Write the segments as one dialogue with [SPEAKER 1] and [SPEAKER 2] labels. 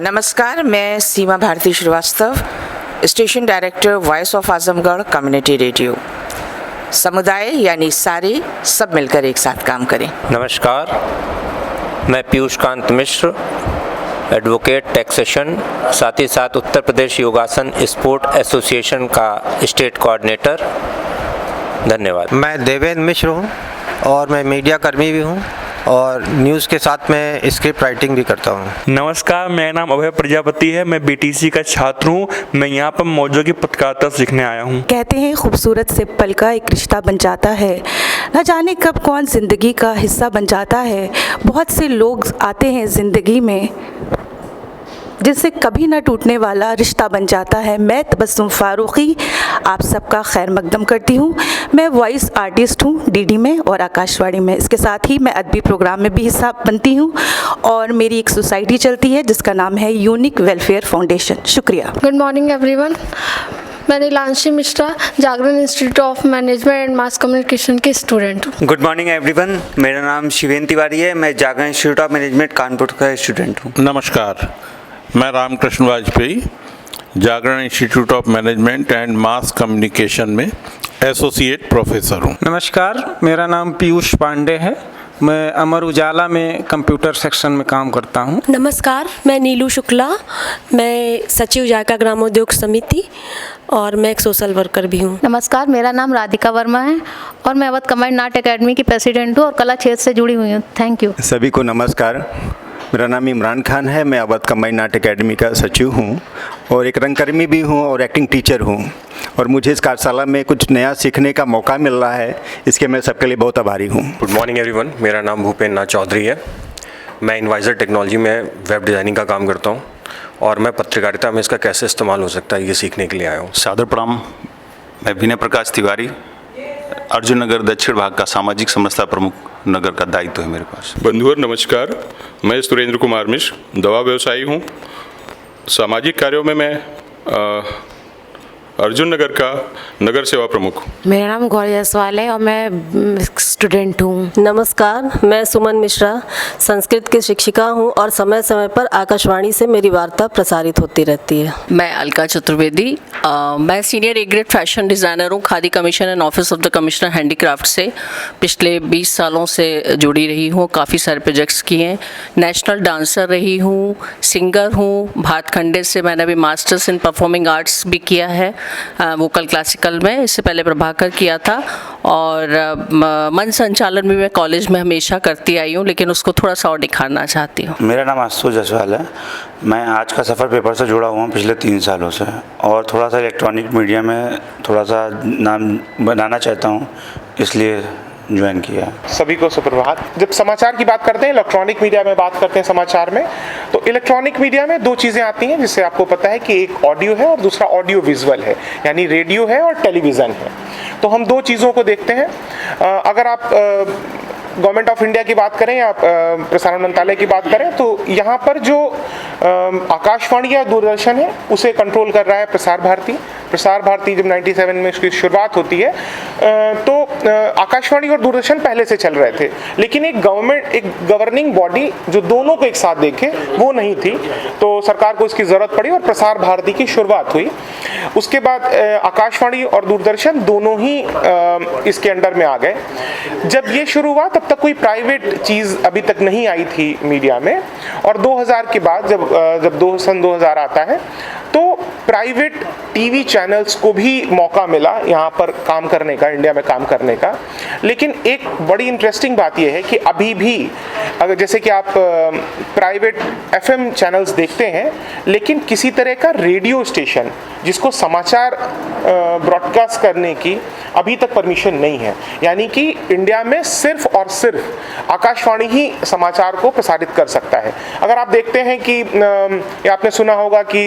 [SPEAKER 1] नमस्कार, मैं Seema Bharti Srivastava, station director voice of Azamgarh community radio. समुदाय यानी सारे सब मिलकर एक साथ काम करें।
[SPEAKER 2] नमस्कार, मैं पीयूष कांत मिश्र, एडवोकेट टैक्सेशन, साथ ही साथ उत्तर प्रदेश योगासन स्पोर्ट एसोसिएशन का स्टेट कोऑर्डिनेटर। धन्यवाद।
[SPEAKER 3] मैं देवेंद्र मिश्र हूँ और मैं मीडिया कर्मी भी हूँ और न्यूज़ के साथ मैं स्क्रिप्ट राइटिंग भी करता हूँ।
[SPEAKER 4] नमस्कार, मेरा नाम अभय प्रजापति है। मैं बीटीसी का छात्र हूँ। मैं यहाँ पर मौजों की पत्रकारिता सीखने आया हूँ।
[SPEAKER 5] कहते हैं खूबसूरत से पल का एक रिश्ता बन जाता है, न जाने कब कौन ज़िंदगी का हिस्सा बन जाता है। बहुत से लोग आते हैं ज़िंदगी में जिससे कभी न टूटने वाला रिश्ता बन जाता है। मैं तबस्सुम फारूकी आप सबका खैर मकदम करती हूँ। मैं वॉइस आर्टिस्ट हूँ डीडी में और आकाशवाणी में। इसके साथ ही मैं अदबी प्रोग्राम में भी हिस्सा बनती हूँ और मेरी एक सोसाइटी चलती है जिसका नाम है यूनिक वेलफेयर फाउंडेशन। शुक्रिया।
[SPEAKER 6] Good morning everyone. मैं Nilanshi Mishra, Jagran institute of management and mass communication की स्टूडेंट हूँ।
[SPEAKER 7] Good morning everyone. मेरा नाम शिवेन तिवारी है। मैं Jagran institute of management Kanpur का स्टूडेंट हूँ।
[SPEAKER 8] नमस्कार, मैं Ramkrishna Vajpayee, Jagran institute of management and mass communication में एसोसिएट प्रोफेसर हूँ।
[SPEAKER 9] नमस्कार, मेरा नाम पीयूष पांडे है। मैं अमर उजाला में कंप्यूटर सेक्शन में काम करता हूँ।
[SPEAKER 10] नमस्कार, मैं नीलू शुक्ला, मैं सचिव जायका ग्रामोद्योग समिति और मैं एक सोशल वर्कर भी हूँ।
[SPEAKER 11] नमस्कार, मेरा नाम राधिका वर्मा है और मैं अवध कंबाइंड नाट्य अकेडमी की प्रेसिडेंट हूँ और कला क्षेत्र से जुड़ी हुई हूँ। Thank you.
[SPEAKER 12] सभी को नमस्कार, मेरा नाम इमरान खान है। मैं अवध कंबाइंड नाट्य अकेडमी का सचिव हूँ और एक रंगकर्मी भी हूँ और एक्टिंग टीचर हूँ और मुझे इस कार्यशाला में कुछ नया सीखने का मौका मिल रहा है, इसके मैं सबके लिए बहुत आभारी हूँ।
[SPEAKER 13] Good morning everyone. मेरा नाम भूपेन नाथ चौधरी है। मैं इनवाइजर टेक्नोलॉजी में वेब डिज़ाइनिंग का काम करता हूँ और मैं पत्रकारिता में इसका कैसे इस्तेमाल हो सकता है ये सीखने के लिए आया हूँ।
[SPEAKER 14] सादर प्रणाम। मैं विनय प्रकाश तिवारी, अर्जुन नगर दक्षिण भाग का सामाजिक समरसता प्रमुख नगर का दायित्व है मेरे पास।
[SPEAKER 15] बंधुवर नमस्कार, मैं सुरेंद्र कुमार मिश्र, दवा व्यवसायी हूँ। सामाजिक कार्यों में मैं अर्जुन नगर का नगर सेवा प्रमुख।
[SPEAKER 16] मेरा नाम गौरी जायसवाल है और मैं स्टूडेंट हूँ।
[SPEAKER 17] नमस्कार, मैं सुमन मिश्रा, संस्कृत की शिक्षिका हूँ और समय समय पर आकाशवाणी से मेरी वार्ता प्रसारित होती रहती है।
[SPEAKER 18] मैं अलका चतुर्वेदी, मैं senior a grade fashion designer हूँ। Khadi commission and office of the commissioner handicraft से पिछले 20 सालों से जुड़ी रही हूँ। काफ़ी सारे प्रोजेक्ट्स किए हैं। नेशनल डांसर रही हूँ, सिंगर हूँ। भातखंडे से मैंने अभी मास्टर्स इन परफॉर्मिंग आर्ट्स भी किया है वोकल क्लासिकल में। इससे पहले प्रभाकर किया था और मंच संचालन भी मैं कॉलेज में हमेशा करती आई हूँ, लेकिन उसको थोड़ा सा और निखारना चाहती हूँ।
[SPEAKER 19] मेरा नाम आशुतोष जायसवाल है। मैं आज का सफ़र पेपर से जुड़ा हुआ हूँ पिछले 3 सालों से और थोड़ा सा इलेक्ट्रॉनिक मीडिया में थोड़ा सा नाम बनाना चाहता हूँ, इसलिए ज्वाइन किया।
[SPEAKER 20] सभी को सुप्रभात। जब समाचार की बात करते हैं, इलेक्ट्रॉनिक मीडिया में बात करते हैं समाचार में, तो इलेक्ट्रॉनिक मीडिया में 2 चीज़ें आती हैं जिससे आपको पता है कि एक ऑडियो है और दूसरा ऑडियो विजुअल है, यानी रेडियो है और टेलीविज़न है। तो हम 2 चीज़ों को देखते हैं। अगर आप गवर्नमेंट ऑफ इंडिया की बात करें या प्रसारण मंत्रालय की बात करें तो यहाँ पर जो आकाशवाणी या दूरदर्शन है उसे कंट्रोल कर रहा है प्रसार भारती। प्रसार भारती जब 97 में इसकी शुरुआत होती है तो आकाशवाणी और दूरदर्शन पहले से चल रहे थे, लेकिन एक गवर्निंग बॉडी जो दोनों को एक साथ देखे वो नहीं थी, तो सरकार को इसकी ज़रूरत पड़ी और प्रसार भारती की शुरुआत हुई। उसके बाद आकाशवाणी और दूरदर्शन दोनों ही इसके अंडर में आ गए। जब ये शुरू हुआ तब तक कोई प्राइवेट चीज़ अभी तक नहीं आई थी मीडिया में, और 2000 के बाद जब सन 2000 आता है तो प्राइवेट टीवी चैनल्स को भी मौका मिला यहाँ पर काम करने का, इंडिया में काम करने का। लेकिन एक बड़ी इंटरेस्टिंग बात यह है कि अभी भी अगर जैसे कि आप प्राइवेट एफएम चैनल्स देखते हैं, लेकिन किसी तरह का रेडियो स्टेशन जिसको समाचार ब्रॉडकास्ट करने की अभी तक परमिशन नहीं है। यानी कि इंडिया में सिर्फ और सिर्फ आकाशवाणी ही समाचार को प्रसारित कर सकता है। अगर आप देखते हैं कि आपने सुना होगा कि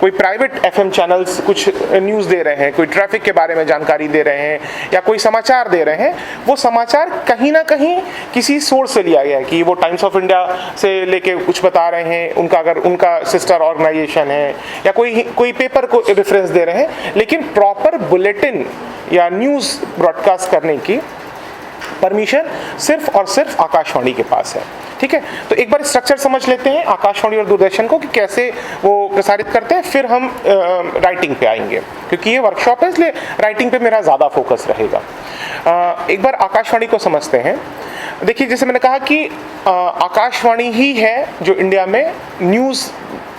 [SPEAKER 20] कोई प्राइवेट एफएम चैनल्स कुछ न्यूज़ दे रहे हैं, कोई ट्रैफिक के बारे में जानकारी दे रहे हैं या कोई समाचार दे रहे हैं, वो समाचार कहीं ना कहीं किसी सोर्स से लिया गया है कि वो टाइम्स ऑफ इंडिया से लेके कुछ बता रहे हैं, उनका अगर उनका सिस्टर ऑर्गेनाइजेशन है या कोई पेपर को रेफरेंस दे रहे हैं, लेकिन प्रॉपर बुलेटिन या न्यूज़ ब्रॉडकास्ट करने की परमिशन सिर्फ और सिर्फ आकाशवाणी के पास है। ठीक है, तो एक बार स्ट्रक्चर समझ लेते हैं आकाशवाणी और दूरदर्शन को कि कैसे वो प्रसारित करते हैं, फिर हम राइटिंग पे आएंगे, क्योंकि ये वर्कशॉप है इसलिए राइटिंग पे मेरा ज़्यादा फोकस रहेगा। एक बार आकाशवाणी को समझते हैं। देखिए, जैसे मैंने कहा कि आकाशवाणी ही है जो इंडिया में न्यूज़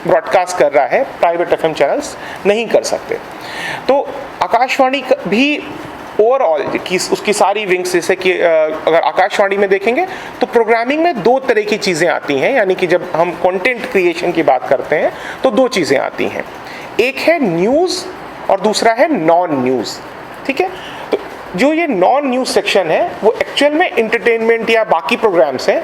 [SPEAKER 20] ब्रॉडकास्ट कर रहा है, प्राइवेट एफएम चैनल्स नहीं कर सकते। तो आकाशवाणी भी ओवरऑल की उसकी सारी विंग्स, जैसे कि अगर आकाशवाणी में देखेंगे तो प्रोग्रामिंग में दो तरह की चीज़ें आती हैं, यानी कि जब हम कंटेंट क्रिएशन की बात करते हैं तो दो चीज़ें आती हैं, एक है न्यूज़ और दूसरा है नॉन न्यूज़। ठीक है, तो जो ये नॉन न्यूज़ सेक्शन है वो एक्चुअल में एंटरटेनमेंट या बाकी प्रोग्राम्स हैं।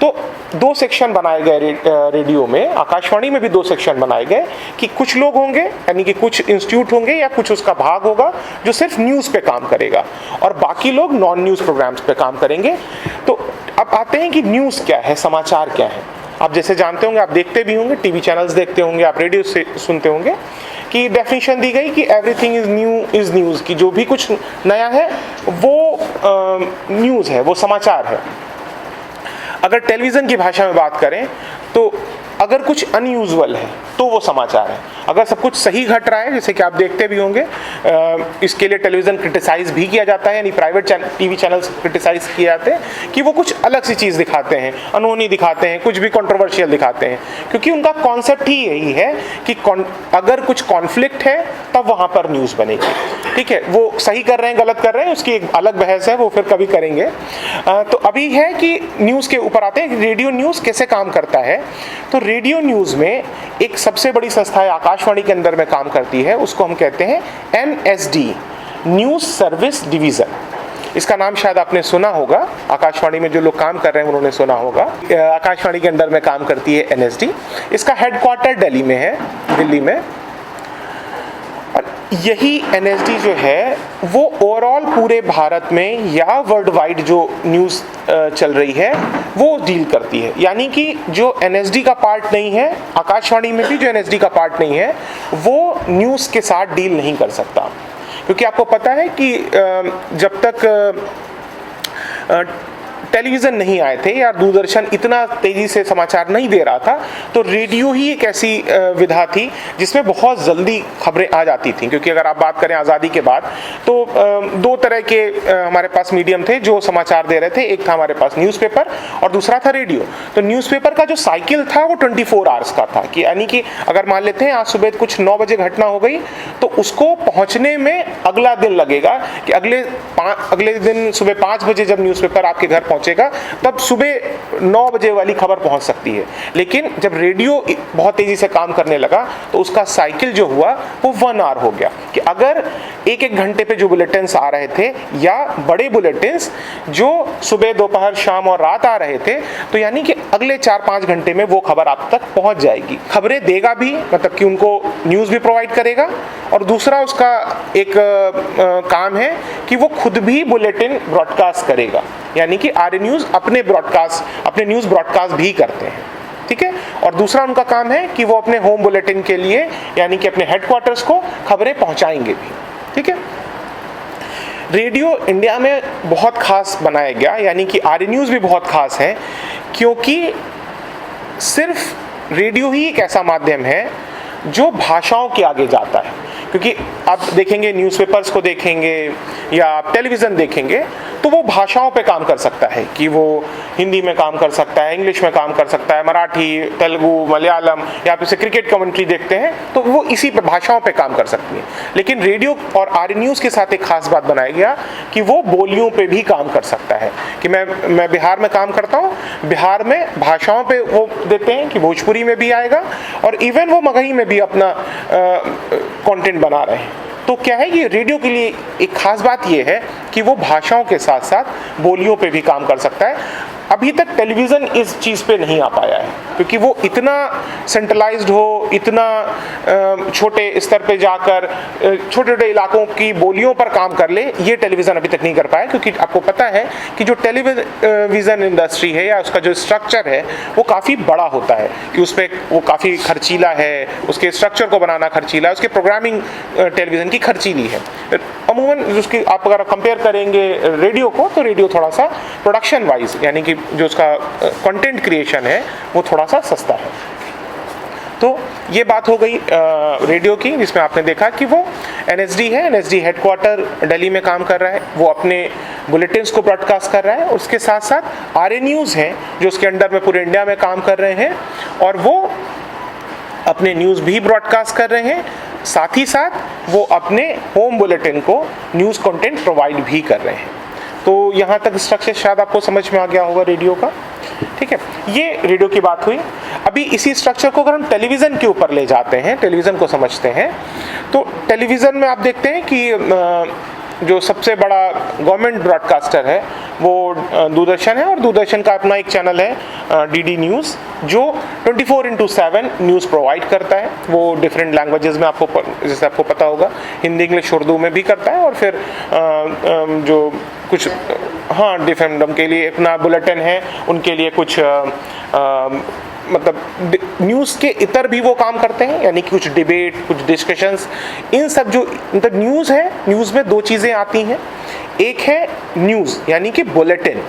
[SPEAKER 20] तो दो सेक्शन बनाए गए रेडियो में, आकाशवाणी में भी दो सेक्शन बनाए गए कि कुछ लोग होंगे, यानी कि कुछ इंस्टीट्यूट होंगे या कुछ उसका भाग होगा जो सिर्फ न्यूज़ पे काम करेगा और बाकी लोग नॉन न्यूज़ प्रोग्राम्स पे काम करेंगे। तो अब आते हैं कि न्यूज़ क्या है, समाचार क्या है। आप जैसे जानते होंगे, आप देखते भी होंगे, टीवी चैनल्स देखते होंगे, आप रेडियो से सुनते होंगे कि डेफिनेशन दी गई कि एवरीथिंग इज़ न्यूज़, की जो भी कुछ नया है वो न्यूज़ है, वो समाचार है। अगर टेलीविज़न की भाषा में बात करें तो अगर कुछ अनयूजुअल है तो वो समाचार है। अगर सब कुछ सही घट रहा है, जैसे कि आप देखते भी होंगे, इसके लिए टेलीविज़न क्रिटिसाइज़ भी किया जाता है, यानी प्राइवेट टीवी चैनल्स क्रिटिसाइज़ किए जाते हैं कि वो कुछ अलग सी चीज़ दिखाते हैं, अनहोनी दिखाते हैं, कुछ भी कंट्रोवर्शियल दिखाते हैं, क्योंकि उनका कॉन्सेप्ट ही यही है कि अगर कुछ कॉन्फ्लिक्ट है तब वहाँ पर न्यूज़ बनेगी। ठीक है, वो सही कर रहे हैं गलत कर रहे हैं उसकी एक अलग बहस है, वो फिर कभी करेंगे। तो अभी है कि न्यूज़ के ऊपर आते हैं, रेडियो न्यूज़ कैसे काम करता है। तो रेडियो न्यूज़ में एक सबसे बड़ी संस्था है, आकाशवाणी के अंदर में काम करती है, उसको हम कहते हैं NSD, न्यूज़ सर्विस डिवीज़न। इसका नाम शायद आपने सुना होगा, आकाशवाणी में जो लोग काम कर रहे हैं उन्होंने सुना होगा। आकाशवाणी के अंदर में काम करती है NSD। इसका हेडक्वार्टर दिल्ली में है, दिल्ली में। और यही NSD जो है वो ओवरऑल पूरे भारत में या वर्ल्ड वाइड जो न्यूज़ चल रही है वो डील करती है। यानी कि जो NSD का पार्ट नहीं है, आकाशवाणी में भी जो NSD का पार्ट नहीं है, वो न्यूज़ के साथ डील नहीं कर सकता। क्योंकि आपको पता है कि जब तक टेलीविज़न नहीं आए थे या दूरदर्शन इतना तेज़ी से समाचार नहीं दे रहा था, तो रेडियो ही एक ऐसी विधा थी जिसमें बहुत जल्दी खबरें आ जाती थी। क्योंकि अगर आप बात करें आज़ादी के बाद तो दो तरह के हमारे पास मीडियम थे जो समाचार दे रहे थे, एक था हमारे पास न्यूज़पेपर और दूसरा था रेडियो। तो न्यूज़पेपर का जो साइकिल था वो 24 आवर्स का था, कि यानी कि अगर मान लेते हैं आज सुबह कुछ 9 बजे घटना हो गई तो उसको पहुँचने में अगला दिन लगेगा, कि अगले दिन सुबह 5 बजे जब न्यूज़पेपर आपके घर पहुँचेगा तब सुबह 9 बजे वाली खबर पहुंच सकती है। लेकिन जब रेडियो बहुत तेजी से काम करने लगा तो उसका साइकिल जो हुआ वो 1 आवर हो गया, कि अगर एक घंटे पे जो बुलेटिन्स आ रहे थे या बड़े बुलेटिन्स जो सुबह दोपहर शाम और रात आ रहे थे, तो यानी कि अगले 4-5 घंटे में वो खबर आप तक पहुंच जाएगी। खबरें देगा भी, मतलब कि उनको न्यूज़ भी प्रोवाइड करेगा, और दूसरा उसका एक काम है कि वो खुद भी बुलेटिन ब्रॉडकास्ट करेगा, यानी कि आर्य न्यूज़ अपने न्यूज़ ब्रॉडकास्ट भी करते हैं। ठीक है, और दूसरा उनका काम है कि वो अपने होम बुलेटिन के लिए, यानी कि अपने हेडक्वार्टर्स को खबरें पहुंचाएंगे भी। ठीक है, रेडियो इंडिया में बहुत खास बनाया गया, यानी कि आर्य न्यूज़ भी बहुत खास है, क्योंकि सिर्फ रेडियो ही एक ऐसा माध्यम है जो भाषाओं के आगे जाता है। क्योंकि आप देखेंगे, न्यूज़पेपर्स को देखेंगे या आप टेलीविज़न देखेंगे तो वो भाषाओं पे काम कर सकता है, कि वो हिंदी में काम कर सकता है, इंग्लिश में काम कर सकता है, मराठी, तेलुगु, मलयालम, या आप इसे क्रिकेट कमेंट्री देखते हैं तो वो इसी पे भाषाओं पे काम कर सकती है। लेकिन रेडियो और आर्य न्यूज़ के साथ एक खास बात बनाया गया कि वो बोलियों पे भी काम कर सकता है। कि मैं बिहार में काम करता हूँ, बिहार में भाषाओं पे वो देते हैं कि भोजपुरी में भी आएगा, और इवन वो मगही में भी अपना कंटेंट बना रहे हैं। तो क्या है, ये रेडियो के लिए एक खास बात ये है कि वो भाषाओं के साथ साथ बोलियों पे भी काम कर सकता है। अभी तक टेलीविज़न इस चीज़ पे नहीं आ पाया है। क्योंकि वो इतना सेंट्रलाइज्ड हो, इतना छोटे स्तर पे जाकर छोटे छोटे इलाकों की बोलियों पर काम कर ले, ये टेलीविज़न अभी तक नहीं कर पाया। क्योंकि आपको पता है कि जो टेलीविज़न इंडस्ट्री है या उसका जो स्ट्रक्चर है वो काफ़ी बड़ा होता है, कि उस पर वो काफ़ी खर्चीला है, उसके स्ट्रक्चर को बनाना खर्चीला है, उसके प्रोग्रामिंग टेलीविज़न की खर्चीली है। अमूमन उसकी आप अगर कंपेयर करेंगे रेडियो को, तो रेडियो थोड़ा सा प्रोडक्शन वाइज यानी कि जो उसका कंटेंट क्रिएशन है वो थोड़ा सा सस्ता है। तो ये बात हो गई रेडियो की, जिसमें आपने देखा कि वो एनएसडी है, एनएसडी हेडक्वार्टर दिल्ली में काम कर रहा है, वो अपने बुलेटिन्स को ब्रॉडकास्ट कर रहा है। और उसके साथ साथ आरए न्यूज़ हैं जो उसके अंडर में पूरे इंडिया में काम कर रहे हैं और वो अपने न्यूज़ भी ब्रॉडकास्ट कर रहे हैं, साथ ही साथ वो अपने होम बुलेटिन को न्यूज़ कंटेंट प्रोवाइड भी कर रहे हैं। तो यहाँ तक स्ट्रक्चर शायद आपको समझ में आ गया होगा रेडियो का। ठीक है, ये रेडियो की बात हुई। अभी इसी स्ट्रक्चर को अगर हम टेलीविज़न के ऊपर ले जाते हैं, टेलीविज़न को समझते हैं, तो टेलीविज़न में आप देखते हैं कि जो सबसे बड़ा गवर्नमेंट ब्रॉडकास्टर है वो दूरदर्शन है, और दूरदर्शन का अपना एक चैनल है डीडी न्यूज़, जो 24/7 न्यूज़ प्रोवाइड करता है। वो डिफरेंट लैंग्वेजेस में आपको जैसे आपको पता होगा, हिंदी, इंग्लिश, उर्दू में भी करता है। और फिर जो कुछ डिफरेंडम के लिए अपना बुलेटिन है, उनके लिए कुछ मतलब न्यूज़ के इतर भी वो काम करते हैं, यानी कि कुछ डिबेट, कुछ डिस्कशंस, इन सब जो मतलब न्यूज़ है, न्यूज़ में दो चीज़ें आती हैं। एक है न्यूज़ यानी कि बुलेटिन,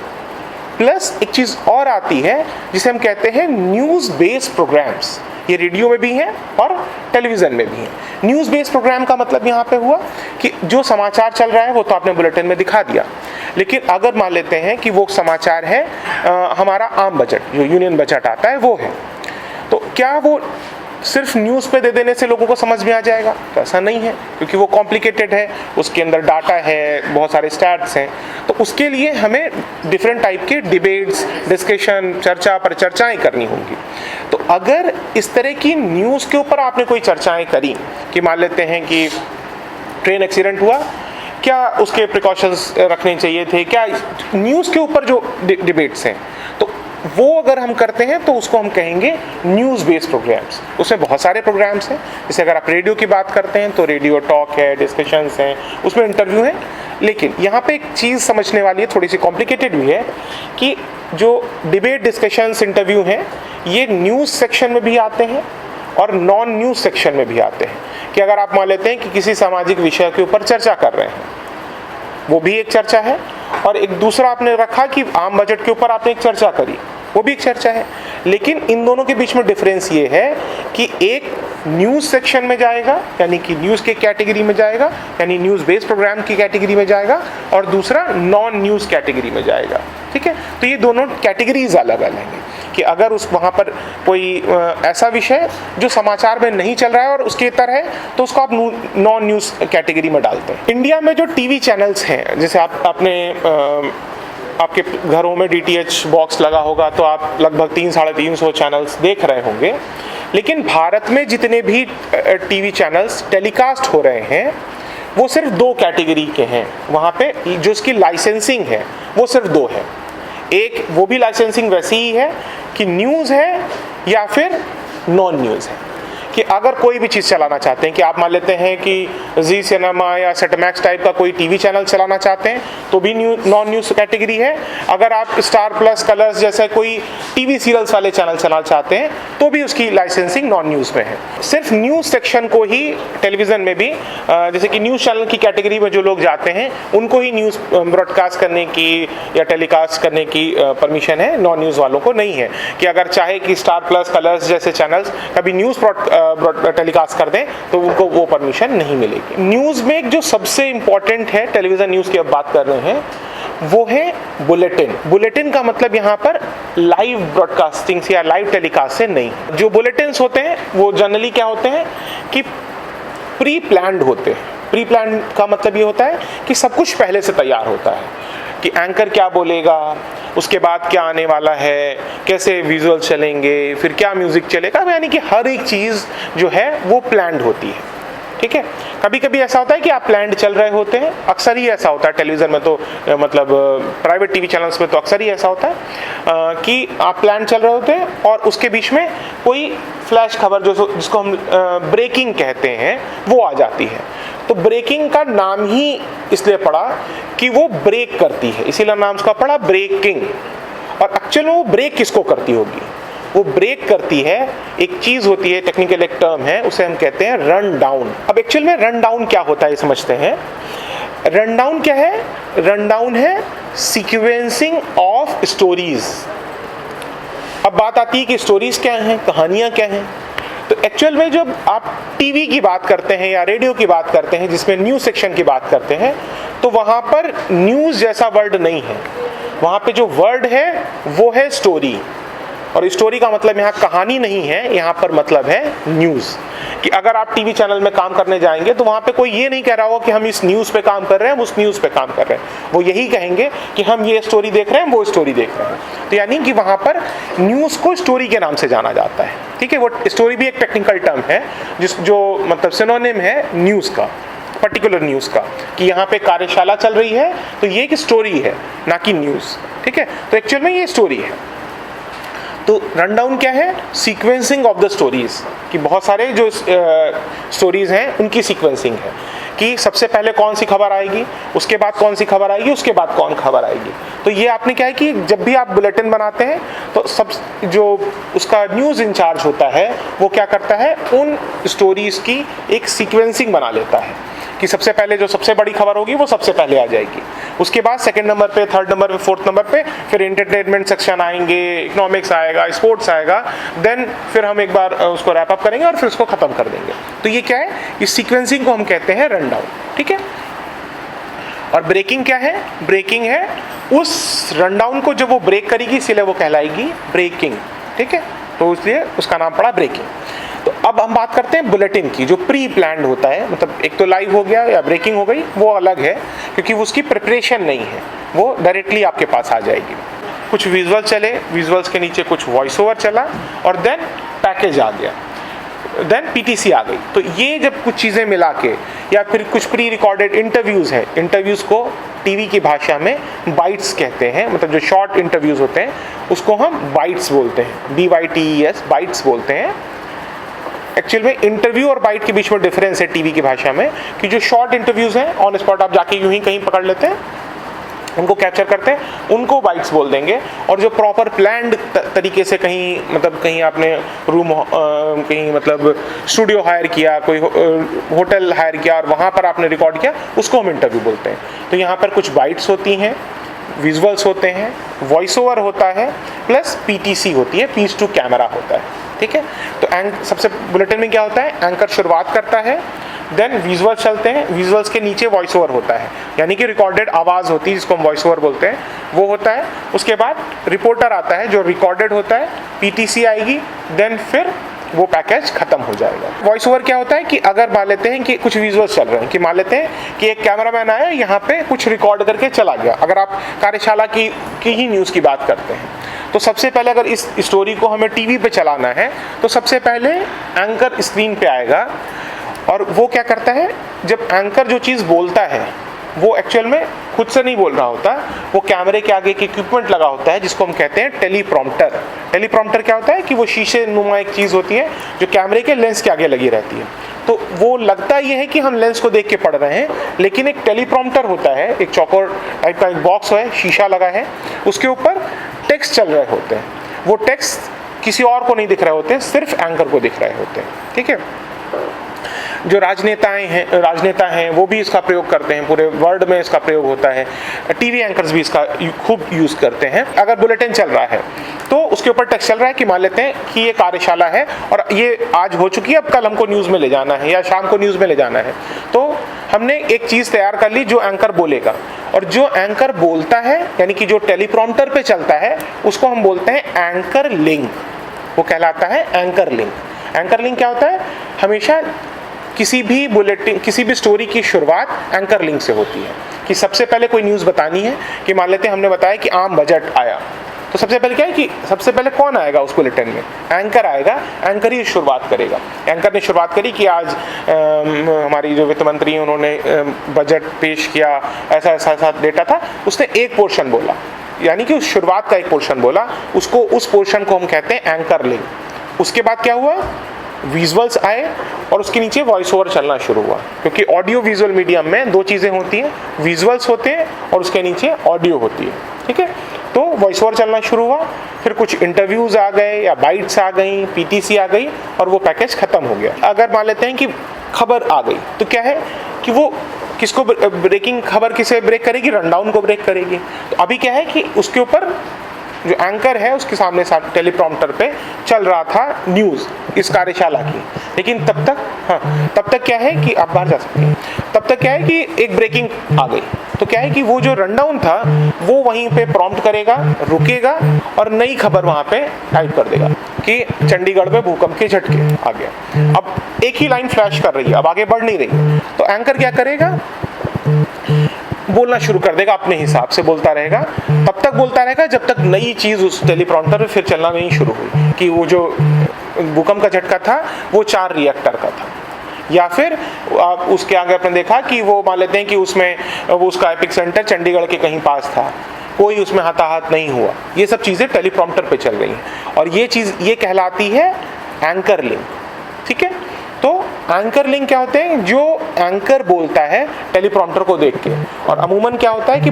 [SPEAKER 20] प्लस एक चीज़ और आती है जिसे हम कहते हैं न्यूज़ बेस्ड प्रोग्राम्स। ये रेडियो में भी हैं और टेलीविज़न में भी हैं। न्यूज़ बेस्ड प्रोग्राम का मतलब यहाँ पे हुआ कि जो समाचार चल रहा है वो तो आपने बुलेटिन में दिखा दिया, लेकिन अगर मान लेते हैं कि वो समाचार है हमारा आम बजट, जो यूनियन बजट आता है वो है, तो क्या वो सिर्फ न्यूज़ पे दे देने से लोगों को समझ में आ जाएगा? तो ऐसा नहीं है, क्योंकि वो कॉम्प्लिकेटेड है, उसके अंदर डाटा है, बहुत सारे स्टैट्स हैं। तो उसके लिए हमें डिफरेंट टाइप के डिबेट्स, डिस्कशन, चर्चा पर चर्चाएं करनी होंगी। तो अगर इस तरह की न्यूज़ के ऊपर आपने कोई चर्चाएं करी कि मान लेते हैं कि ट्रेन एक्सीडेंट हुआ, क्या उसके प्रिकॉशंस रखने चाहिए थे, क्या न्यूज़ के ऊपर जो डिबेट्स हैं, तो वो अगर हम करते हैं तो उसको हम कहेंगे न्यूज़ बेस्ड प्रोग्राम्स। उसमें बहुत सारे प्रोग्राम्स हैं, जैसे अगर आप रेडियो की बात करते हैं तो रेडियो टॉक है, डिस्कशंस हैं, उसमें इंटरव्यू है। लेकिन यहाँ पे एक चीज़ समझने वाली है, थोड़ी सी कॉम्प्लिकेटेड भी है, कि जो डिबेट, डिस्कशंस, इंटरव्यू हैं, ये न्यूज़ सेक्शन में भी आते हैं और नॉन न्यूज़ सेक्शन में भी आते हैं। कि अगर आप मान लेते हैं कि किसी सामाजिक विषय के ऊपर चर्चा कर रहे हैं, वो भी एक चर्चा है, और एक दूसरा आपने रखा कि आम बजट के ऊपर आपने एक चर्चा करी, वो भी एक चर्चा है। लेकिन इन दोनों के बीच में डिफरेंस ये है कि एक न्यूज़ सेक्शन में जाएगा, यानी कि न्यूज़ के कैटेगरी में जाएगा, यानी न्यूज़ बेस्ड प्रोग्राम की कैटेगरी में जाएगा, और दूसरा नॉन न्यूज़ कैटेगरी में जाएगा। ठीक है, तो ये दोनों कैटेगरीज अलग अलग हैं कि अगर उस वहाँ पर कोई ऐसा विषय जो समाचार में नहीं चल रहा है और उसके इतर है, तो उसको आप नॉन न्यूज़ कैटेगरी में डालते हैं। इंडिया में जो टीवी चैनल्स हैं, जैसे आपने आपके घरों में डीटीएच बॉक्स लगा होगा, तो आप लगभग 300-350 चैनल्स देख रहे होंगे। लेकिन भारत में जितने भी टीवी चैनल्स टेलीकास्ट हो रहे हैं, वो सिर्फ 2 कैटेगरी के हैं। वहाँ पे जो इसकी लाइसेंसिंग है वो सिर्फ 2 है। एक वो भी लाइसेंसिंग वैसी ही है कि न्यूज़ है या फिर नॉन न्यूज़ है, कि अगर कोई भी चीज़ चलाना चाहते हैं, कि आप मान लेते हैं कि जी सिनेमा या सेटमैक्स टाइप का कोई टीवी चैनल चलाना चाहते हैं, तो भी नॉन न्यूज़ कैटेगरी है। अगर आप स्टार प्लस, कलर्स जैसे कोई टीवी सीरियल्स वाले चैनल चलाना चाहते हैं, तो भी उसकी लाइसेंसिंग नॉन न्यूज़ में है। सिर्फ न्यूज़ सेक्शन को ही टेलीविज़न में भी, जैसे कि न्यूज़ चैनल की कैटेगरी में जो लोग जाते हैं, उनको ही न्यूज़ ब्रॉडकास्ट करने की या टेलीकास्ट करने की परमिशन है, नॉन न्यूज़ वालों को नहीं है। कि अगर चाहे कि स्टार प्लस, कलर्स जैसे चैनल्स कभी न्यूज़ टेलीकास्ट कर दें, तो उनको वो परमिशन नहीं मिलेगी। न्यूज़ में एक जो सबसे इम्पॉर्टेंट है, टेलीविज़न न्यूज़ की अब बात कर रहे हैं, वो है बुलेटिन। बुलेटिन का मतलब यहाँ पर लाइव ब्रॉडकास्टिंग से या लाइव टेलीकास्ट से नहीं। जो बुलेटिन्स होते हैं वो जनरली क्या होते हैं कि प्री प्लान्ड होते हैं। प्री प्लान्ड का मतलब ये होता है कि सब कुछ पहले से तैयार होता है, कि एंकर क्या बोलेगा, उसके बाद क्या आने वाला है, कैसे विजुअल चलेंगे, फिर क्या म्यूज़िक चलेगा, यानी कि हर एक चीज़ जो है वो प्लान्ड होती है। ठीक है। कभी कभी ऐसा होता है कि आप प्लान्ड चल रहे होते हैं, अक्सर ही ऐसा होता है टेलीविज़न में, तो मतलब प्राइवेट टीवी चैनल्स में तो अक्सर ही ऐसा होता है कि आप प्लान्ड चल रहे होते हैं और उसके बीच में कोई फ्लैश खबर जिसको हम ब्रेकिंग कहते हैं वो आ जाती है। तो ब्रेकिंग का नाम ही इसलिए पड़ा कि वो ब्रेक करती है, इसीलिए नाम उसका पड़ा ब्रेकिंग। और एक्चुअली वो ब्रेक किसको करती होगी? वो ब्रेक करती है, एक चीज़ होती है, टेक्निकल एक टर्म है, उसे हम कहते हैं रन डाउन। अब एक्चुअल में रन डाउन क्या होता है ये समझते हैं। रन डाउन क्या है? रन डाउन है सीक्वेंसिंग ऑफ स्टोरीज। अब बात आती है कि स्टोरीज क्या हैं, कहानियाँ क्या हैं। तो एक्चुअल में जब आप टीवी की बात करते हैं या रेडियो की बात करते हैं जिसमें न्यूज़ सेक्शन की बात करते हैं, तो वहाँ पर न्यूज़ जैसा वर्ड नहीं है। वहाँ पे जो वर्ड है वो है स्टोरी, और स्टोरी का मतलब यहाँ कहानी नहीं है, यहाँ पर मतलब है न्यूज़। कि अगर आप टीवी चैनल में काम करने जाएंगे तो वहाँ पे कोई ये नहीं कह रहा होगा कि हम इस न्यूज़ पे काम कर रहे हैं, हम उस न्यूज़ पे काम कर रहे हैं। वो यही कहेंगे कि हम ये स्टोरी देख रहे हैं, वो स्टोरी देख रहे हैं। तो यानी कि वहाँ पर न्यूज़ को स्टोरी के नाम से जाना जाता है, ठीक है। वो स्टोरी भी एक टेक्निकल टर्म है जो मतलब सिनोनिम है न्यूज़ का, पर्टिकुलर न्यूज़ का, कि यहाँ पे कार्यशाला चल रही है तो ये एक स्टोरी है, ना कि न्यूज़, ठीक है। तो एक्चुअल में ये स्टोरी है। तो रन डाउन क्या है? सीक्वेंसिंग ऑफ द स्टोरीज, कि बहुत सारे जो स्टोरीज हैं उनकी सीक्वेंसिंग है कि सबसे पहले कौन सी खबर आएगी, उसके बाद कौन सी खबर आएगी, उसके बाद कौन खबर आएगी। तो ये आपने क्या है कि जब भी आप बुलेटिन बनाते हैं तो सब जो उसका न्यूज़ इंचार्ज होता है वो क्या करता है, उन स्टोरीज की एक सीक्वेंसिंग बना लेता है कि सबसे पहले जो सबसे बड़ी खबर होगी वो सबसे पहले आ जाएगी, उसके बाद सेकंड नंबर पे, थर्ड नंबर पे, फोर्थ नंबर पे, फिर एंटरटेनमेंट सेक्शन आएंगे, इकोनॉमिक्स आएगा, स्पोर्ट्स आएगा, देन फिर हम एक बार उसको रैप अप करेंगे और फिर उसको ख़त्म कर देंगे। तो ये क्या है? इस सीक्वेंसिंग को हम कहते हैं रन डाउन, ठीक है। और ब्रेकिंग क्या है? ब्रेकिंग है उस रन डाउन को जब वो ब्रेक करेगी इसीलिए वो कहलाएगी ब्रेकिंग, ठीक है। तो इसलिए उसका नाम पड़ा ब्रेकिंग। तो अब हम बात करते हैं बुलेटिन की, जो प्री प्लान्ड होता है, मतलब एक तो लाइव हो गया या ब्रेकिंग हो गई, वो अलग है क्योंकि उसकी प्रिपरेशन नहीं है, वो डायरेक्टली आपके पास आ जाएगी। कुछ विजुअल चले, विजुअल्स के नीचे कुछ वॉइस ओवर चला और देन पैकेज आ गया, देन पीटीसी आ गई। तो ये जब कुछ चीज़ें मिला के, या फिर कुछ प्री रिकॉर्डेड इंटरव्यूज़ हैं, इंटरव्यूज़ को टीवी की भाषा में बाइट्स कहते हैं, मतलब जो शॉर्ट इंटरव्यूज़ होते हैं उसको हम बाइट्स बोलते हैं, BYTES, बाइट्स बोलते हैं। एक्चुअल में इंटरव्यू और बाइट के बीच में डिफरेंस है टीवी की भाषा में, कि जो शॉर्ट इंटरव्यूज़ हैं ऑन स्पॉट आप जाके यूं ही कहीं पकड़ लेते हैं, उनको कैप्चर करते हैं, उनको बाइट्स बोल देंगे। और जो प्रॉपर प्लान्ड तरीके से कहीं मतलब कहीं आपने रूम कहीं मतलब स्टूडियो हायर किया, कोई होटल हायर किया और वहाँ पर आपने रिकॉर्ड किया, उसको हम इंटरव्यू बोलते हैं। तो यहाँ पर कुछ बाइट्स होती हैं, विजुअल्स होते हैं, वॉइस ओवर होता है, प्लस पीटीसी होती है, पीस टू कैमरा होता है, ठीक है। तो सबसे बुलेटिन में क्या होता है? एंकर शुरुआत करता है, देन विजुअल चलते हैं, विजुअल्स के नीचे वॉइस ओवर होता है, यानी कि रिकॉर्डेड आवाज़ होती है जिसको हम वॉइस ओवर बोलते हैं, वो होता है। उसके बाद रिपोर्टर आता है जो रिकॉर्डेड होता है, पीटीसी आएगी, देन फिर वो पैकेज खत्म हो जाएगा। वॉइस ओवर क्या होता है कि अगर मान लेते हैं कि कुछ विजुअल्स चल रहे हैं, कि मान लेते हैं कि एक कैमरामैन आया यहाँ पे कुछ रिकॉर्ड करके चला गया, अगर आप कार्यशाला की ही न्यूज़ की बात करते हैं, तो सबसे पहले अगर इस स्टोरी को हमें टीवी पे चलाना है तो सबसे पहले एंकर स्क्रीन पे आएगा, और वो क्या करता है, जब एंकर जो चीज़ बोलता है वो एक्चुअल में खुद से नहीं बोल रहा होता, वो कैमरे के आगे एक इक्विपमेंट लगा होता है जिसको हम कहते हैं टेलीप्रॉम्प्टर। टेलीप्रॉम्प्टर क्या होता है कि वो शीशे नुमा एक चीज़ होती है जो कैमरे के लेंस के आगे लगी रहती है। तो वो लगता ये है कि हम लेंस को देख के पढ़ रहे हैं, लेकिन एक टेलीप्रॉम्प्टर होता है, एक चौकोर टाइप का एक बॉक्स है, शीशा लगा है, उसके ऊपर टेक्स्ट चल रहे होते हैं। वो टेक्स्ट किसी और को नहीं दिख रहे होते हैं, सिर्फ एंकर को दिख रहे होते हैं, ठीक है। जो राजनेता हैं वो भी इसका प्रयोग करते हैं, पूरे वर्ल्ड में इसका प्रयोग होता है, टीवी एंकर्स भी इसका खूब यूज़ करते हैं। अगर बुलेटिन चल रहा है तो उसके ऊपर टेक्स्ट चल रहा है कि मान लेते हैं कि ये कार्यशाला है और ये आज हो चुकी है, अब कल हमको न्यूज़ में ले जाना है या शाम को न्यूज़ में ले जाना है, तो हमने एक चीज़ तैयार कर ली जो एंकर बोलेगा, और जो एंकर बोलता है यानी कि जो टेलीप्रॉम्प्टर पे चलता है उसको हम बोलते हैं एंकर लिंक, वो कहलाता है एंकर लिंक। एंकर लिंक क्या होता है? हमेशा किसी भी बुलेटिन, किसी भी स्टोरी की शुरुआत एंकर लिंक से होती है, कि सबसे पहले कोई न्यूज़ बतानी है, कि मान लेते हैं हमने बताया कि आम बजट आया, तो सबसे पहले क्या है कि सबसे पहले कौन आएगा उस बुलेटिन में? एंकर आएगा, एंकर ही शुरुआत करेगा। एंकर ने शुरुआत करी कि आज हमारी जो वित्त मंत्री हैं उन्होंने बजट पेश किया, ऐसा ऐसा डेटा था, उसने एक पोर्शन बोला, यानी कि उस शुरुआत का एक पोर्शन बोला, उसको उस पोर्शन को हम कहते हैं एंकर लिंक। उसके बाद क्या हुआ? विजुअल्स आए और उसके नीचे वॉइस ओवर चलना शुरू हुआ, क्योंकि ऑडियो विजुअल मीडियम में दो चीज़ें होती हैं, विजुअल्स होते हैं और उसके नीचे ऑडियो होती है, ठीक है। तो वॉइस ओवर चलना शुरू हुआ, फिर कुछ इंटरव्यूज़ आ गए या बाइट्स आ गई, पीटीसी आ गई और वो पैकेज ख़त्म हो गया। अगर मान लेते हैं कि खबर आ गई तो क्या है कि वो किसको ब्रेकिंग खबर किसे ब्रेक करेगी? रनडाउन को ब्रेक करेगी। तो अभी क्या है कि उसके ऊपर जो एंकर है उसके सामने टेलीप्रॉम्प्टर पे चल रहा था न्यूज़ इस कार्यशाला की, लेकिन तब तक क्या है कि आप बाहर जा सकते हैं। तब तक क्या है कि एक ब्रेकिंग आ गई, तो क्या है कि वो जो रनडाउन था वो वहीं पे प्रॉम्प्ट करेगा, रुकेगा और नई खबर वहाँ पे टाइप कर देगा कि चंडीगढ़ में भूकंप के झटके आ गया। अब एक ही लाइन फ्लैश कर रही है, अब आगे बढ़ नहीं रही, तो एंकर क्या करेगा? बोलना शुरू कर देगा, अपने हिसाब से बोलता रहेगा, तब तक बोलता रहेगा जब तक नई चीज़ उस टेलीप्रॉम्प्टर पे फिर चलना नहीं शुरू हुई कि वो जो भूकंप का झटका था वो 4 रिएक्टर का था, या फिर आप उसके आगे आपने देखा कि वो मान लेते हैं कि उसमें वो उसका एपिक सेंटर चंडीगढ़ के कहीं पास था, कोई उसमें हताहत नहीं हुआ। ये सब चीज़ें टेलीप्रॉम्प्टर पे चल रही हैं और ये चीज़ ये कहलाती है एंकर लिंक, ठीक है। तो एंकर लिंक क्या होते हैं? जो एंकर बोलता है टेलीप्रॉम्प्टर को देख के, और अमूमन क्या होता है कि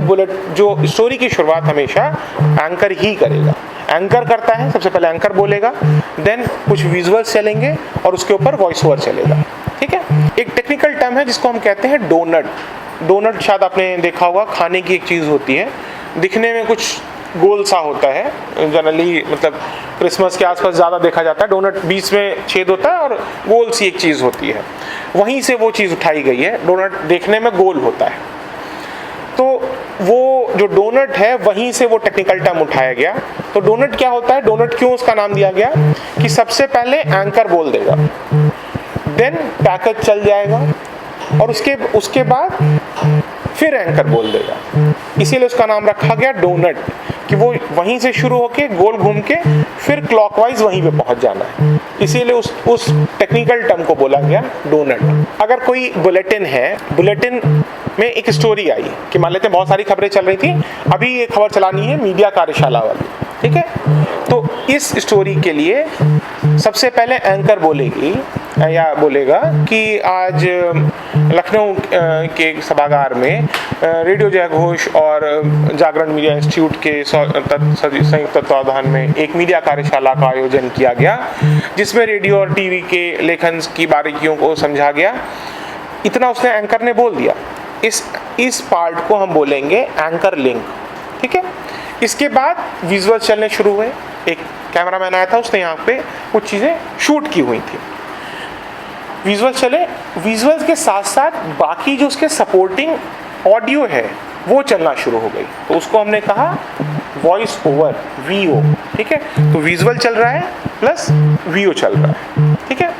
[SPEAKER 20] जो स्टोरी की शुरुआत हमेशा एंकर ही करेगा। एंकर करता है, सबसे पहले एंकर बोलेगा, देन कुछ विजुअल्स चलेंगे और उसके ऊपर वॉइस ओवर चलेगा, ठीक है। एक टेक्निकल टर्म है जिसको हम कहते हैं डोनट। डोनट शायद आपने देखा होगा, खाने की एक चीज़ होती है, दिखने में कुछ गोल सा होता है, जनरली मतलब क्रिसमस के आसपास ज़्यादा देखा जाता है। डोनट बीच में छेद होता है और गोल सी एक चीज़ होती है, वहीं से वो चीज़ उठाई गई है। डोनट देखने में गोल होता है, तो वो जो डोनट है वहीं से वो टेक्निकल टर्म उठाया गया। तो डोनट क्या होता है? डोनट क्यों उसका नाम दिया गया कि सबसे पहले एंकर बोल देगा, देन पैकेज चल जाएगा और उसके बाद फिर एंकर बोल देगा, इसीलिए उसका नाम रखा गया डोनट, कि वो वहीं से शुरू होके गोल घूम के फिर क्लॉकवाइज वहीं पे पहुंच जाना है, इसीलिए उस टेक्निकल टर्म को बोला गया डोनट। अगर कोई बुलेटिन है, बुलेटिन में एक स्टोरी आई कि मान लेते हैं बहुत सारी खबरें चल रही थी, अभी ये खबर चलानी है मीडिया कार्यशाला वाली, ठीक है। तो इस स्टोरी के लिए सबसे पहले एंकर बोलेगी या बोलेगा कि आज लखनऊ के सभागार में रेडियो जय घोष और जागरण मीडिया इंस्टीट्यूट के संयुक्त तत्वाधान में एक मीडिया कार्यशाला का आयोजन किया गया, जिसमें रेडियो और टीवी के लेखन की बारीकियों को समझा गया। इतना उसने एंकर ने बोल दिया। इस पार्ट को हम बोलेंगे एंकर लिंक, ठीक है। इसके बाद विजुअल चलने शुरू हुए। एक कैमरामैन आया था, उसने यहाँ पे कुछ चीज़ें शूट की हुई थी, विजुअल चले। विजुअल्स के साथ साथ बाकी जो उसके सपोर्टिंग ऑडियो है वो चलना शुरू हो गई, तो उसको हमने कहा वॉइस ओवर, वीओ, ठीक है। तो विजुअल चल रहा है प्लस वीओ चल रहा है, ठीक है,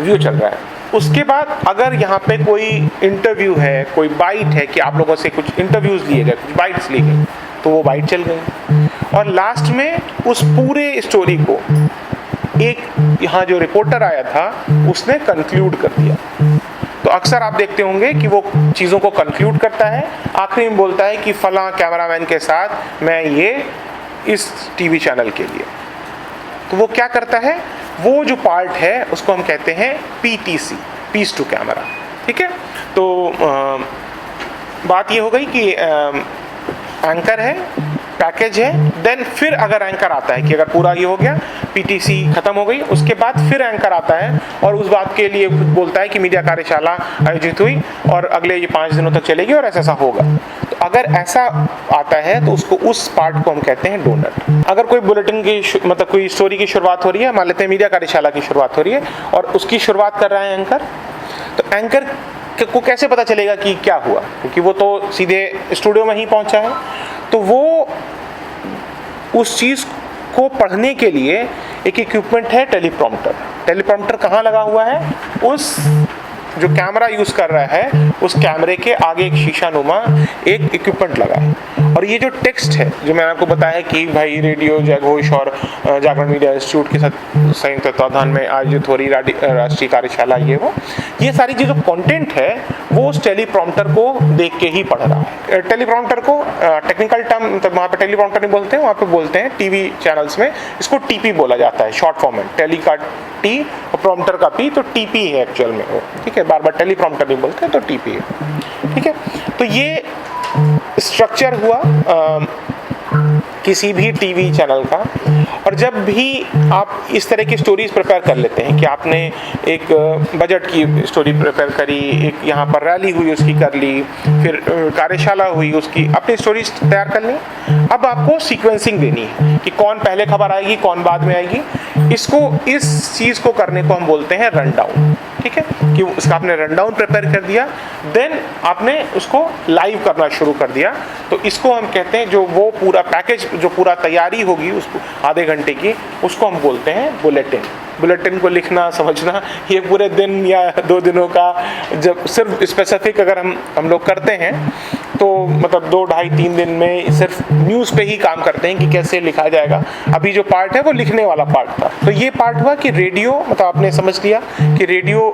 [SPEAKER 20] वीओ चल रहा है। उसके बाद अगर यहाँ पे कोई इंटरव्यू है, कोई बाइट है कि आप लोगों से कुछ इंटरव्यूज़ लिए गए, कुछ बाइट्स ली गई, तो वो बाइट चल गई। और लास्ट में उस पूरे स्टोरी को एक यहाँ जो रिपोर्टर आया था उसने कंक्लूड कर दिया। तो अक्सर आप देखते होंगे कि वो चीज़ों को कंक्लूड करता है, आखिरी में बोलता है कि फलां कैमरामैन के साथ मैं ये इस टीवी चैनल के लिए। तो वो क्या करता है, वो जो पार्ट है उसको हम कहते हैं पीटीसी, पीस टू कैमरा, ठीक है। तो बात ये हो गई कि एंकर है, पैकेज है, देन फिर अगर एंकर आता है कि अगर पूरा ये हो गया, पीटीसी खत्म हो गई, उसके बाद फिर एंकर आता है और उस बात के लिए बोलता है कि मीडिया कार्यशाला आयोजित हुई और अगले ये 5 दिनों तक चलेगी और ऐसा ऐसा होगा। तो अगर ऐसा आता है तो उसको, उस पार्ट को हम कहते हैं डोनट। अगर कोई बुलेटिन की मतलब कोई स्टोरी की शुरुआत हो रही है, मान लेते हैं मीडिया कार्यशाला की शुरुआत हो रही है और उसकी शुरुआत कर रहा है एंकर, तो एंकर को कैसे पता चलेगा कि क्या हुआ, क्योंकि वो तो सीधे स्टूडियो में ही पहुंचा है। तो वो उस चीज़ को पढ़ने के लिए एक इक्विपमेंट है टेलीप्रॉम्प्टर। टेलीप्रॉम्प्टर कहाँ लगा हुआ है? उस जो कैमरा यूज़ कर रहा है उस कैमरे के आगे एक शीशा नुमा एक इक्विपमेंट लगा है और और ये जो टेक्स्ट है जो मैंने आपको बताया कि भाई रेडियो जयघोष और जागरण मीडिया इंस्टीट्यूट के साथ संयुक्त तत्वाधान में आयोजित हो रही राष्ट्रीय कार्यशाला ये सारी जो कंटेंट है वो उस टेलीप्रॉम्प्टर को देख के ही पढ़ रहा है। टेलीप्रॉम्प्टर को टेक्निकल टर्म मतलब वहाँ पे टेलीप्रॉम्प्टर नहीं बोलते हैं, वहाँ पे बोलते हैं टीवी चैनल्स में इसको टीपी बोला जाता है, शॉर्ट फॉर्म में। टेली का टी और प्रॉम्प्टर का पी, तो टीपी है एक्चुअल में वो, ठीक है। बार बार टेलीप्रॉम्प्टर नहीं बोलते तो टीपी है, ठीक है। तो ये स्ट्रक्चर हुआ किसी भी टीवी चैनल का। और जब भी आप इस तरह की स्टोरीज प्रिपेयर कर लेते हैं कि आपने एक बजट की स्टोरी प्रिपेयर करी, एक यहाँ पर रैली हुई उसकी कर ली, फिर कार्यशाला हुई उसकी, अपनी स्टोरीज तैयार कर ली। अब आपको सीक्वेंसिंग देनी है कि कौन पहले खबर आएगी कौन बाद में आएगी। इस चीज़ को करने को हम बोलते हैं रन डाउन, ठीक है। कि उसका आपने रन डाउन प्रिपेयर कर दिया, देन आपने उसको लाइव करना शुरू कर दिया। तो इसको हम कहते हैं जो वो पूरा पैकेज जो पूरा तैयारी होगी उस आधे घंटे की, उसको हम बोलते हैं बुलेटिन। बुलेटिन को लिखना समझना ये पूरे दिन या 2 दिनों का जब सिर्फ स्पेसिफिक अगर हम लोग करते हैं तो मतलब 2, 2.5, 3 दिन में सिर्फ न्यूज़ पे ही काम करते हैं कि कैसे लिखा जाएगा। अभी जो पार्ट है वो लिखने वाला पार्ट था। तो ये पार्ट हुआ कि रेडियो मतलब आपने समझ लिया कि रेडियो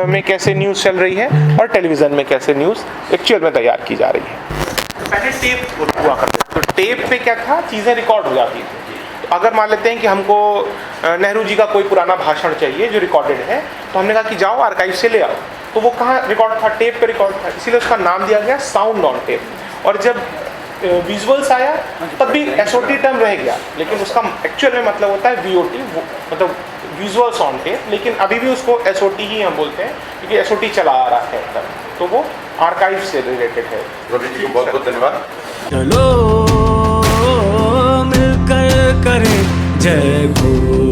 [SPEAKER 20] में कैसे न्यूज़ चल रही है और टेलीविज़न में कैसे न्यूज़ एक्चुअल में तैयार की जा रही है। पहले टेप हुआ करते थे, तो टेप पे क्या था, चीज़ें रिकॉर्ड हो जाती थी। तो अगर मान लेते हैं कि हमको नेहरू जी का कोई पुराना भाषण चाहिए जो रिकॉर्डेड है, तो हमने कहा कि जाओ आर्काइव से ले आओ। तो वो कहाँ रिकॉर्ड था, टेप पे रिकॉर्ड था, इसीलिए उसका नाम दिया गया साउंड ऑन टेप। और जब विजुअल्स आया तब भी एसओटी टर्म रह गया, लेकिन उसका एक्चुअल में मतलब होता है वीओटी, मतलब विजुअल्स ऑन टेप। लेकिन अभी भी उसको एसओटी ही हम बोलते हैं क्योंकि एसओटी चला आ रहा है तब, तो वो आर्काइव से रिलेटेड है। रवि जी को बहुत बहुत धन्यवाद।
[SPEAKER 21] चलो मिलकर करें जय घोष।